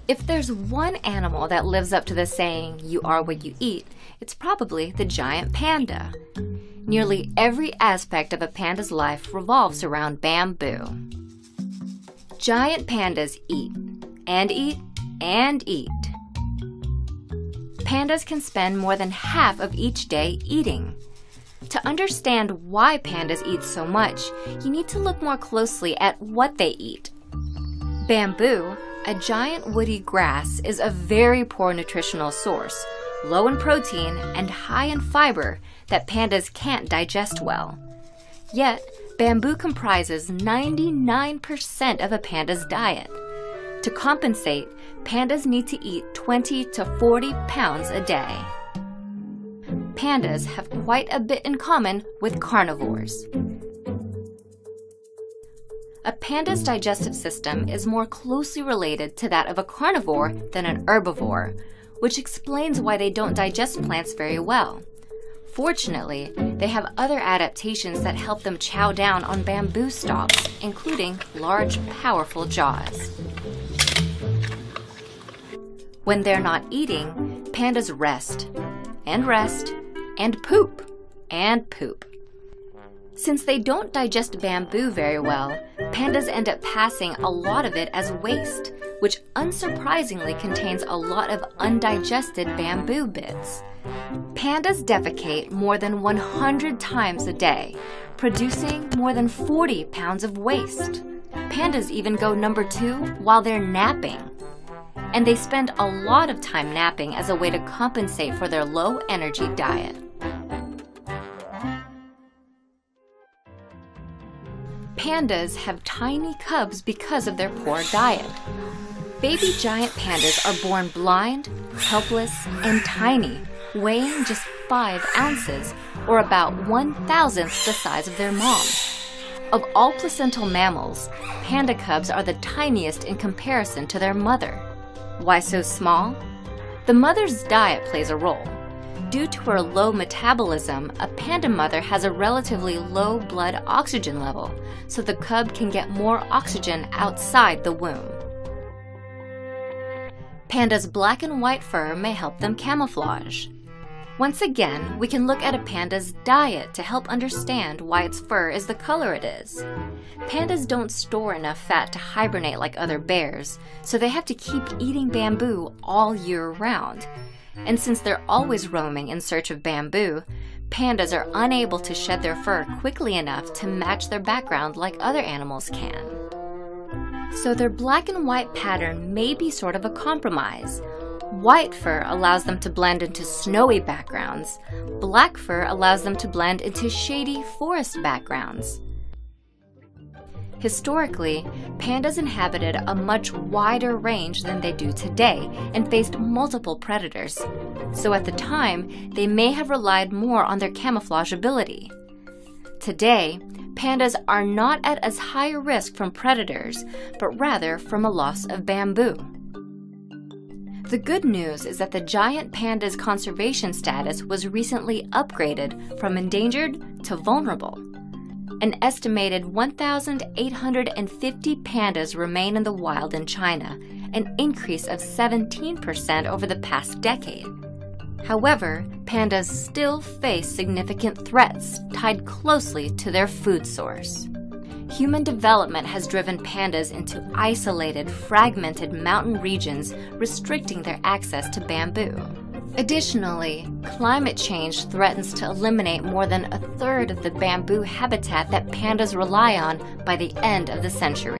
If there's one animal that lives up to the saying, "You are what you eat," it's probably the giant panda. Nearly every aspect of a panda's life revolves around bamboo. Giant pandas eat, and eat, and eat. Pandas can spend more than half of each day eating. To understand why pandas eat so much, you need to look more closely at what they eat. Bamboo, a giant woody grass, is a very poor nutritional source, low in protein and high in fiber that pandas can't digest well. Yet, bamboo comprises 99% of a panda's diet. To compensate, pandas need to eat 20 to 40 pounds a day. Pandas have quite a bit in common with carnivores. A panda's digestive system is more closely related to that of a carnivore than an herbivore, which explains why they don't digest plants very well. Fortunately, they have other adaptations that help them chow down on bamboo stalks, including large, powerful jaws. When they're not eating, pandas rest, and poop, and poop. Since they don't digest bamboo very well, pandas end up passing a lot of it as waste, which unsurprisingly contains a lot of undigested bamboo bits. Pandas defecate more than 100 times a day, producing more than 40 pounds of waste. Pandas even go number 2 while they're napping. And they spend a lot of time napping as a way to compensate for their low energy diet. Pandas have tiny cubs because of their poor diet. Baby giant pandas are born blind, helpless, and tiny, weighing just 5 ounces, or about 1/1000th the size of their mom. Of all placental mammals, panda cubs are the tiniest in comparison to their mother. Why so small? The mother's diet plays a role. Due to her low metabolism, a panda mother has a relatively low blood oxygen level, so the cub can get more oxygen outside the womb. Pandas' black and white fur may help them camouflage. Once again, we can look at a panda's diet to help understand why its fur is the color it is. Pandas don't store enough fat to hibernate like other bears, so they have to keep eating bamboo all year round. And since they're always roaming in search of bamboo, pandas are unable to shed their fur quickly enough to match their background like other animals can. So their black and white pattern may be sort of a compromise. White fur allows them to blend into snowy backgrounds. Black fur allows them to blend into shady forest backgrounds. Historically, pandas inhabited a much wider range than they do today and faced multiple predators. So at the time, they may have relied more on their camouflage ability. Today, pandas are not at as high a risk from predators, but rather from a loss of bamboo. The good news is that the giant panda's conservation status was recently upgraded from endangered to vulnerable. An estimated 1,850 pandas remain in the wild in China, an increase of 17% over the past decade. However, pandas still face significant threats tied closely to their food source. Human development has driven pandas into isolated, fragmented mountain regions, restricting their access to bamboo. Additionally, climate change threatens to eliminate more than 1/3 of the bamboo habitat that pandas rely on by the end of the century.